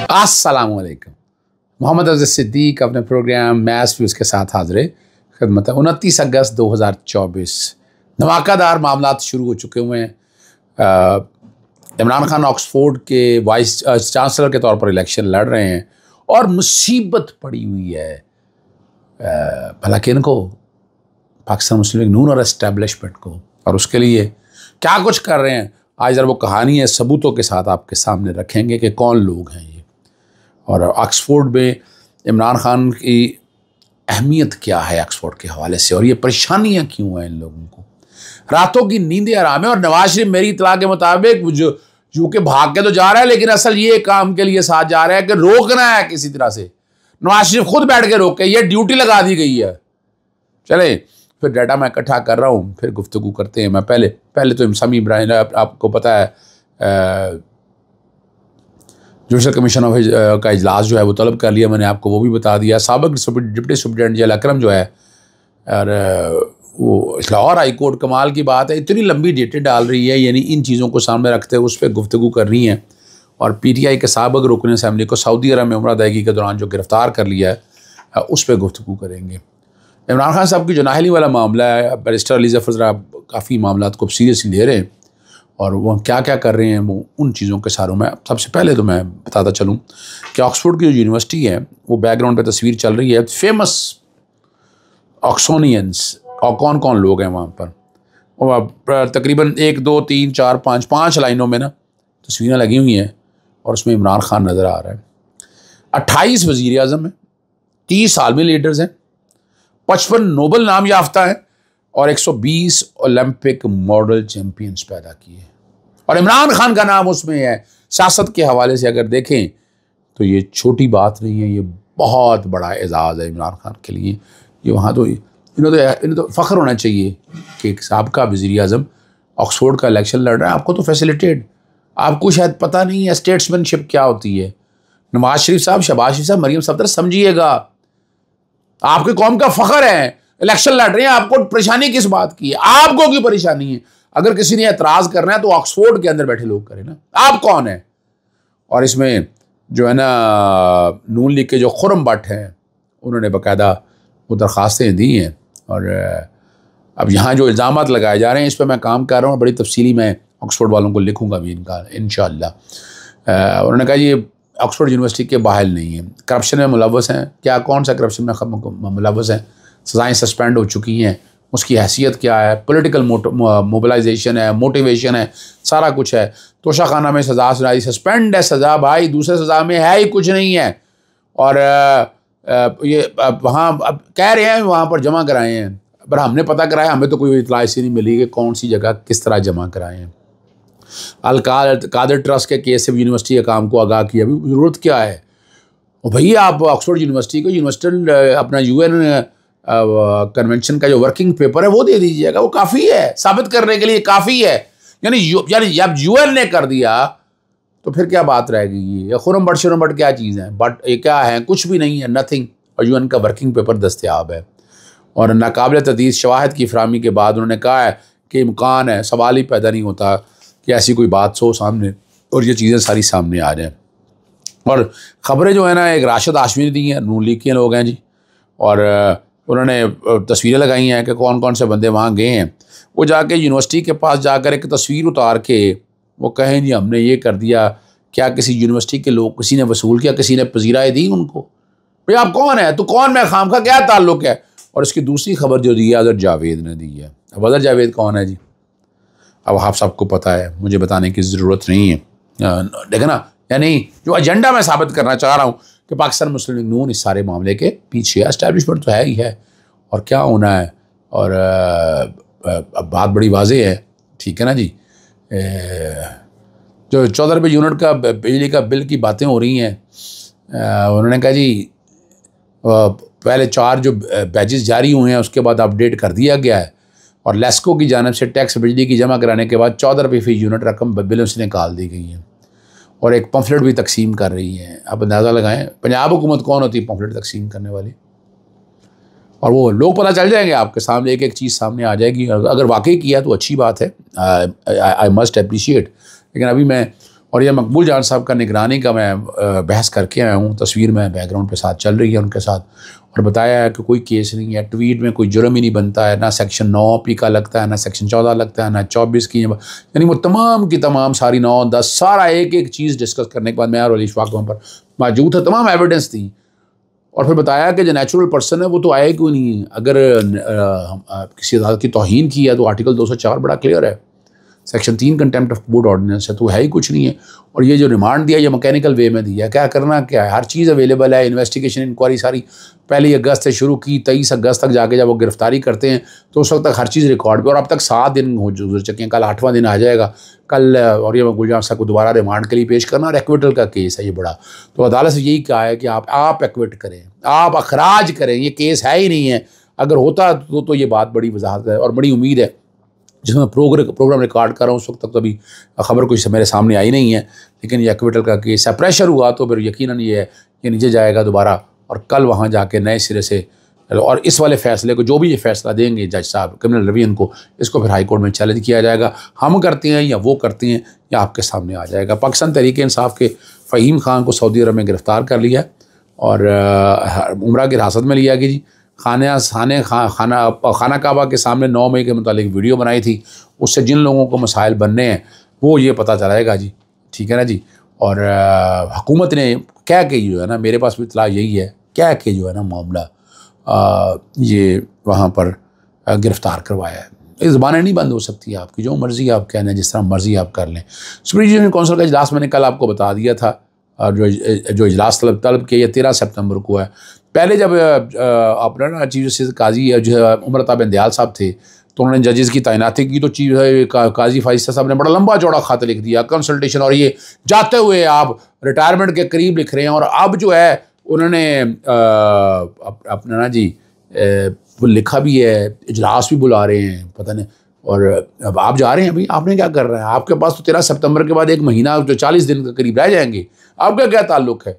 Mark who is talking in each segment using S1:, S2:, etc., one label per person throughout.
S1: अस्सलामुअलैकुम। मोहम्मद अज़ीज़ सिद्दीक अपने programme maths views के साथ हाज़िर खिदमत है। 29 अगस्त 2024 धमाकेदार मामलात शुरू हो चुके हुए हैं। इमरान खान ऑक्सफोर्ड के वाइस चांसलर के तौर पर इलेक्शन लड़ रहे हैं और मुसीबत पड़ी हुई है भला कि इनको पाकिस्तान मुस्लिम लीग नून और एस्टेब्लिशमेंट को, और उसके लिए क्या कुछ कर रहे हैं आज जरा वो कहानी है सबूतों के साथ आपके सामने रखेंगे कि कौन लोग हैं ये, और ऑक्सफोर्ड में इमरान खान की अहमियत क्या है ऑक्सफोर्ड के हवाले से, और ये परेशानियां क्यों हैं इन लोगों को। रातों की नींदें आराम है। और नवाज शरीफ मेरी इतला के मुताबिक जो कि भाग के तो जा रहा है, लेकिन असल ये काम के लिए साथ जा रहा है कि रोकना है किसी तरह से। नवाज शरीफ खुद बैठ के रोके, ये ड्यूटी लगा दी गई है। चले फिर डाटा मैं इकट्ठा कर रहा हूँ, फिर गुफ्तगू करते हैं। मैं पहले तो समी इब्राहिम, आपको पता है जुडिशल कमीशन ऑफ का इजलास जो है वो तलब कर लिया मैंने, आपको वो भी बता दिया। साबिक डिप्टी सुप्रिटेंडेंट जेल अकरम जो है, और वो लाहौर हाई कोर्ट, कमाल की बात है इतनी लंबी डेटें डाल रही है, यानी इन चीज़ों को सामने रखते हुए उस पर गुफ्तगू कर रही है। और PTI के साबिक रुकन असम्बली को सऊदी अरब में उम्रा अदायगी के दौरान जो गिरफ़्तार कर लिया है उस पर गुफ्तगू करेंगे। इमरान खान साहब की जो नाहली वाला मामला है, बैरिस्टर अली ज़फ़र ज़रा काफ़ी मामलात को सीरियसली ले रहे हैं, और वो क्या क्या कर रहे हैं वो उन चीज़ों के सारों में सबसे पहले तो मैं बताता चलूँ कि ऑक्सफोर्ड की जो यूनिवर्सिटी है वो बैकग्राउंड पे तस्वीर चल रही है फेमस ऑक्सोनियंस, और कौन कौन लोग हैं वहाँ पर। तकरीबन 1 2 3 4 5 लाइनों में ना तस्वीरें लगी हुई हैं, और उसमें इमरान खान नज़र आ रहा है। 28 वज़ीर आज़म हैं, 30 आलमी लीडर्स हैं, 55 नोबल नाम याफ्ता हैं, और 120 ओलंपिक मॉडल चैंपियंस पैदा किए, और इमरान खान का नाम उसमें है। सियासत के हवाले से अगर देखें तो ये छोटी बात नहीं है, ये बहुत बड़ा एजाज़ है इमरान खान के लिए। ये वहाँ तो इन्हें तो फ़ख्र होना चाहिए कि एक साबका वज़ीर आज़म ऑक्सफोर्ड का इलेक्शन लड़ रहा है। आपको तो फैसिलिटेड, आपको शायद पता नहीं है स्टेट्समैनशिप क्या होती है। नवाज शरीफ साहब, शहबाज शरीफ साहब, मरीम सफदर, समझिएगा आपके कौम का फ़ख्र है, इलेक्शन लड़ रहे हैं, आपको परेशानी किस बात की है? आपको क्यों परेशानी है? अगर किसी ने एतराज़ करना है तो ऑक्सफोर्ड के अंदर बैठे लोग करें ना, आप कौन है? और इसमें जो है ना नून लीग के जो खुरम भट्ट हैं उन्होंने बाकायदा वो दरख्वास्तें दी हैं, और अब यहाँ जो इल्ज़ामात लगाए जा रहे हैं इस पर मैं काम कर रहा हूँ। बड़ी तफसीली मैं ऑक्सफोर्ड वालों को लिखूँगा भी इनका इंशाअल्लाह। उन्होंने कहा ये ऑक्सफोर्ड यूनिवर्सिटी के बाहल नहीं है, करप्शन में मुलव्वस हैं। क्या कौन सा करप्शन में मुलव्वस हैं? सज़ाएँ सस्पेंड हो चुकी हैं, उसकी हैसियत क्या है? पॉलिटिकल मोबिलाइजेशन है, मोटिवेशन है, सारा कुछ है। तोशाखाना में सज़ा सुनाई, सस्पेंड है सज़ा भाई, दूसरे सज़ा में है ही कुछ नहीं है। और ये वहाँ अब कह रहे हैं वहाँ पर जमा कराए हैं, पर हमने पता कराया, हमें तो कोई इतला ऐसी नहीं मिली कि कौन सी जगह किस तरह जमा कराए हैं। कादर ट्रस्ट के केस से यूनिवर्सिटी के काम को आगाह किया, अभी ज़रूरत क्या है? और भैया आप ऑक्सफोर्ड यूनिवर्सिटी को यूनिवर्सिटल अपना UN कन्वेंशन का जो वर्किंग पेपर है वो दे दीजिएगा, वो काफ़ी है, साबित करने के लिए काफ़ी है। यानी जब UN ने कर दिया तो फिर क्या बात रहेगी? ये खुरम बट क्या चीज़ है? बट ये क्या है? कुछ भी नहीं है, नथिंग। और UN का वर्किंग पेपर दस्तयाब है, और नाकाबिल तदीस शवाहिद की फरामी के बाद उन्होंने कहा है कि इम्कान है, सवाल ही पैदा नहीं होता कि ऐसी कोई बात सो सामने और ये चीज़ें सारी सामने आ जाएँ। और ख़बरें जो है ना, एक राशिद हाशमी ने दी हैं, नून लीग के लोग हैं जी, और उन्होंने तस्वीरें लगाई हैं कि कौन कौन से बंदे वहाँ गए हैं। वो जाके यूनिवर्सिटी के पास जाकर एक तस्वीर उतार के वो कहें जी हमने ये कर दिया। क्या किसी यूनिवर्सिटी के लोग, किसी ने वसूल किया, किसी ने पजीराएँ दी उनको? भाई आप कौन है? तो कौन मैं खाम का क्या ताल्लुक़ है? और इसकी दूसरी खबर जो दी है अज़हर जावेद ने दी है। अब अज़हर जावेद कौन है जी? अब आप सबको पता है, मुझे बताने की ज़रूरत नहीं है, देखें ना। यानी जो एजेंडा मैं साबित करना चाह रहा हूँ कि पाकिस्तान मुस्लिम लीग नून इस सारे मामले के पीछे है, एस्टैब्लिशमेंट तो है ही है, और क्या होना है। और अब बात बड़ी वाज़ेह है, ठीक है ना जी। जो 14 रुपये यूनिट का बिजली का बिल की बातें हो रही हैं, उन्होंने कहा जी पहले 4 जो बैचेस जारी हुए हैं उसके बाद अपडेट कर दिया गया है, और लेस्को की जानिब से टैक्स बिजली की जमा कराने के बाद 14 रुपये फ़ी यूनिट रकम बिलों से निकाल दी गई है, और एक पम्फलेट भी तकसीम कर रही है। आप अंदाज़ा लगाएं पंजाब हुकूमत कौन होती है पम्फलेट तकसीम करने वाली? और वो लोग पता चल जाएंगे आपके सामने, एक एक चीज़ सामने आ जाएगी। अगर वाकई किया तो अच्छी बात है, आई मस्ट अप्रिशिएट। लेकिन अभी मैं और यह मकबूल जान साहब का निगरानी का मैं बहस करके आया हूँ, तस्वीर में बैकग्राउंड पे साथ चल रही है उनके साथ, और बताया है कि कोई केस नहीं है, ट्वीट में कोई जुर्म ही नहीं बनता है, ना सेक्शन 9P का लगता है, ना सेक्शन 14 लगता है, ना 24 की, यानी वो तमाम की तमाम सारी 9-10 सारा एक एक चीज़ डिस्कस करने के बाद मैं और अली इशफाक वहाँ पर मौजूद था, तमाम एविडेंस थी, और फिर बताया कि जो नेचुरल पर्सन है वो तो आए क्यों नहीं, अगर किसी अदालत की तौहीन की है तो आर्टिकल 204 बड़ा क्लियर है, section 3 contempt of court ordinance है, तो है ही कुछ नहीं है। और ये जो रिमांड दिया ये मैकेनिकल वे में दिया है, क्या करना क्या है, हर चीज़ अवेलेबल है, इन्वेस्टिगेशन इंक्वायरी सारी 1 अगस्त से शुरू की, 23 अगस्त तक जाके जब वो गिरफ्तारी करते हैं तो उस वक्त तक हर चीज़ रिकॉर्ड पे, और अब तक 7 दिन हो गुजर चुके हैं, कल 8वां दिन आ जाएगा कल, और ये मकबूल जान साहब को दोबारा रिमांड के लिए पेश करना, और एक्विटल का केस है ये बड़ा, तो अदालत से यही कहा है कि आप एक्विट करें, आप अखराज करें, ये केस है ही नहीं है, अगर होता तो ये बात बड़ी वजाहत है, और बड़ी उम्मीद है जिसमें प्रोग्राम रिकॉर्ड कर रहा हूँ उस वक्त तक तो अभी खबर कुछ मेरे सामने आई नहीं है, लेकिन ये एक्विटल का केस है, प्रेशर हुआ तो फिर यकीनन ये नीचे जाएगा दोबारा, और कल वहाँ जाके नए सिरे से, और इस वाले फैसले को जो भी ये फैसला देंगे जज साहब क्रिमिनल रिवीजन को, इसको फिर हाई कोर्ट में चैलेंज किया जाएगा, हम करते हैं या वो करते हैं या आपके सामने आ जाएगा। पाकिस्तान तहरीक इंसाफ के फ़हीम खान को सऊदी अरब में गिरफ़्तार कर लिया और उम्रा की हिरासत में लिया कि जी खाना काबा के सामने 9 मई के मुतालिक वीडियो बनाई थी, उससे जिन लोगों को मसाइल बनने हैं वो ये पता चलाएगा जी, ठीक है ना जी। और हुकूमत ने क्या कि जो है ना, मेरे पास भी इतला यही है, क्या कि जो है ना मामला ये वहाँ पर गिरफ़्तार करवाया है, ये ज़बानें नहीं बंद हो सकती आपकी, जो मर्ज़ी आप कहना, जिस तरह मर्ज़ी आप कर लें। सुप्रीम जूडिशल काउंसिल का इजलास मैंने कल आपको बता दिया था, और जो इजलास तलब किया 13 सितंबर को है। पहले जब अपना ना चीफ जस्टिस काजी जो है उमर बिन दयाल साहब थे, तो उन्होंने जजेस की तैनाती की, तो चीफ काजी फाइज़ साहब ने बड़ा लंबा चौड़ा खत लिख दिया, कंसल्टेशन, और ये जाते हुए आप रिटायरमेंट के करीब लिख रहे हैं, और अब जो है उन्होंने अपना ना जी वो लिखा भी है, इजलास भी बुला रहे हैं, पता नहीं, और अब आप जा रहे हैं, भाई आपने क्या कर रहे हैं, आपके पास तो 13 सितंबर के बाद 1 महीना जो 40 दिन के करीब रह जाएंगे, आपका क्या ताल्लुक है,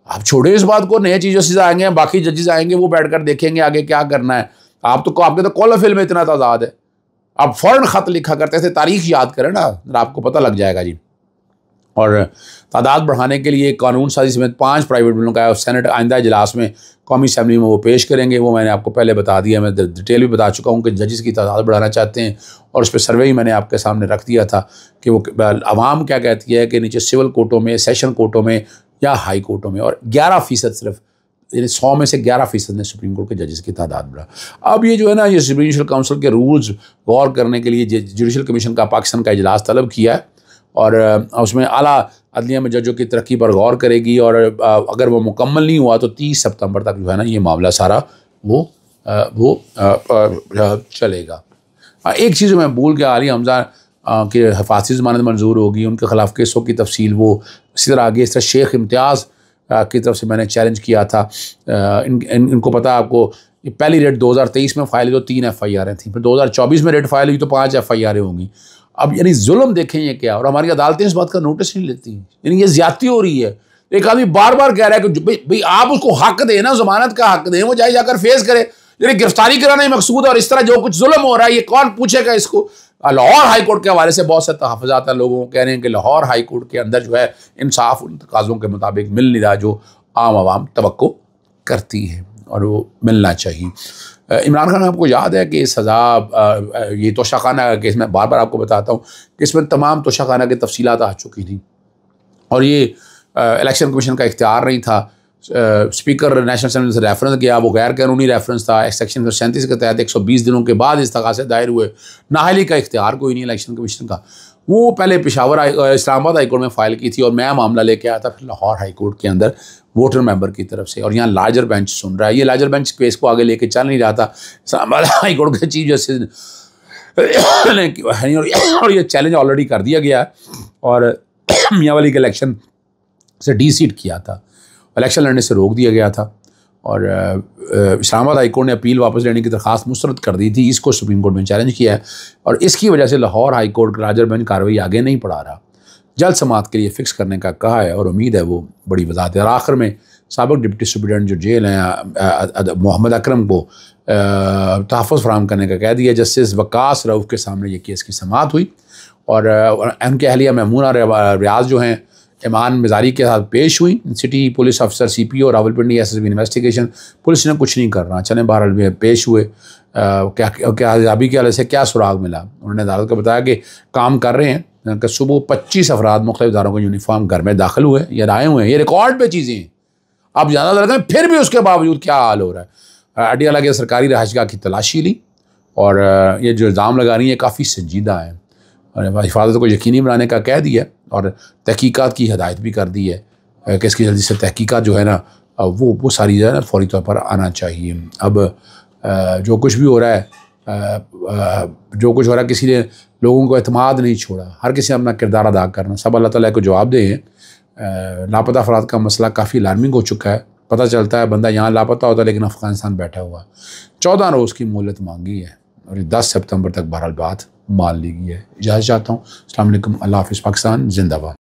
S1: आप छोड़े इस बात को, नए चीज़ों से आएंगे, बाकी जजेस आएंगे, वो बैठकर देखेंगे आगे क्या करना है। आपके तो कॉल फिल में इतना तादाद है, आप फ़ौरन ख़त लिखा करते थे, तारीख याद करें ना, आपको पता लग जाएगा जी। और तादाद बढ़ाने के लिए कानून साजी समेत 5 प्राइवेट बिलों का सेनेट आइंदा इजलास में कौमी असम्बली में वो पेश करेंगे, वो मैंने आपको पहले बता दिया, मैं डिटेल भी बता चुका हूँ कि जजेस की तादाद बढ़ाना चाहते हैं, और उस पर सर्वे ही मैंने आपके सामने रख दिया था कि वो आवाम क्या कहती है कि नीचे सिविल कोर्टों में, सेशन कोर्टों में या हाई कोर्टों में, और 11% सिर्फ, यानी 100 में से 11% ने सुप्रीम कोर्ट के जजेस की तादाद बढ़ा। अब ये जो है ना, ये सुप्रीम जुडिशल काउंसिल के रूल्स गौर करने के लिए जुडिशल कमीशन का पाकिस्तान का इजलास तलब किया है, और उसमें आला अदलिया में जजों की तरक्की पर गौर करेगी, और अगर वो मुकम्मल नहीं हुआ तो 30 सितंबर तक जो है ना ये मामला सारा वो चलेगा। एक चीज़ मैं भूल गया, आली हमजा के हिफाजती ज़मानत मंजूर होगी, उनके ख़िलाफ़ केसों की तफसील वो इसी तरह आगे, इस तरह शेख इम्तियाज़ की तरफ से मैंने चैलेंज किया था, इनको पता आपको, ये पहली रेट 2023 में फ़ाइल हुई तो 3 FIR थी, फिर 2024 में रेट फ़ाइल हुई तो 5 FIR होंगी। अब यानी जुल्म देखें ये क्या, और हमारी अदालतें इस बात का नोटिस नहीं लेती, यानी ये ज़्यादती हो रही है। एक आदमी बार बार कह रहा है कि भाई आप उसको हक दें ना, ज़मानत का हक दें, वो जाए जाकर फेस करे, यानी गिरफ्तारी कराना ही मकसूद है, और इस तरह जो कुछ जुल्म हो रहा है ये कौन पूछेगा इसको। लाहौर हाई कोर्ट के हवाले से बहुत से तहफ़्फ़ुज़ात हैं, लोगों को कह रहे हैं कि लाहौर हाई कोर्ट के अंदर जो है इंसाफ उन तकाज़ों के मुताबिक मिल नहीं रहा जो आम आवाम तवक्को करती है, और वो मिलना चाहिए। इमरान खान, आपको याद है कि सज़ा ये तोशाखाना का केस, मैं बार बार आपको बताता हूँ कि इसमें तमाम तोशाखाना की तफसीलात आ चुकी थी, और ये इलेक्शन कमीशन का इख्तियार नहीं था। स्पीकर नेशनल असेंबली से रेफरेंस किया, वो गैर कानूनी रेफरेंस था, सेक्शन 37 के तहत 120 दिनों के बाद इस्तग़ासे दायर हुए, नाअहली का इख्तियार कोई नहीं इलेक्शन कमीशन का। वो पहले पेशावर इस्लामाबाद हाई कोर्ट में फ़ाइल की थी, और मैं मामला लेके आया था फिर लाहौर हाई कोर्ट के अंदर वोटर मेंबर की तरफ से, और यहाँ लार्जर बेंच सुन रहा है, ये लार्जर बेंच केस को आगे लेके चल नहीं रहा था, इस्लामाबाद हाई कोर्ट के चीफ जस्टिस और ये चैलेंज ऑलरेडी कर दिया गया है, और मियाँ वाली के इलेक्शन से डीसीट किया था, इलेक्शन लड़ने से रोक दिया गया था, और इस्लामाबाद हाई कोर्ट ने अपील वापस लेने की दरख्वास्त मुस्तरद कर दी थी, इसको सुप्रीम कोर्ट में चैलेंज किया है, और इसकी वजह से लाहौर हाई कोर्ट का लार्जर बेंच कार्रवाई आगे नहीं बढ़ा रहा, जल्द समात के लिए फ़िक्स करने का कहा है, और उम्मीद है वो बड़ी वजाहत है। और आखिर में साबिक़ डिप्टी सुप्रीडेंट जो जेल हैं मोहम्मद अकरम को तहफ़्फ़ुज़ फ़राहम करने का कह दिया। जस्टिस वकास रऊफ़ के सामने ये केस की समात हुई, और उनके अहलिया महमूना रियाज जो हैं ईमान मिजारी के साथ पेश हुई। सिटी पुलिस अफसर CPO Rawalpindi SSB investigation, police ने कुछ नहीं कर रहा, चले बहरहाल में पेश हुए। क्या अजाबी के हवाले से क्या सुराग मिला, उन्होंने अदालत को बताया कि काम कर रहे हैं कि सुबह 25 अफराद मुख्तलिफ इदारों को यूनिफॉर्म घर में दाखिल हुए या आए हुए हैं, ये रिकॉर्ड पे चीज़ें हैं। अब ज़्यादा लगा फिर भी उसके बावजूद क्या हाल हो रहा है। अडियाला के सरकारी रहायशगाह की तलाशी ली और ये जो इल्ज़ाम लगा रही है काफ़ी संजीदा है और हिफाजत को यकीनी बनाने का कह दिया और तहकीकात की हिदायत भी कर दी है कि इसकी जल्दी से तहकीकात जो है ना वो सारी जो है ना फौरी तौर पर आना चाहिए। अब जो कुछ भी हो रहा है किसी ने लोगों को एतमाद नहीं छोड़ा, हर किसी ने अपना किरदार अदा करना, सब अल्लाह ताला को जवाब दे। लापता अफराद का मसला काफ़ी अलार्मिंग हो चुका है। पता चलता है बंदा यहाँ लापता होता है लेकिन अफ़गानिस्तान बैठा हुआ। 14 रोज़ की मोहलत मांगी है और 10 सितंबर तक बहरहाल बात मान ली गई है। इजाज़त चाहता हूँ। अस्सलाम वालेकुम, अल्लाह हाफ़िज़, पाकिस्तान जिंदाबाद।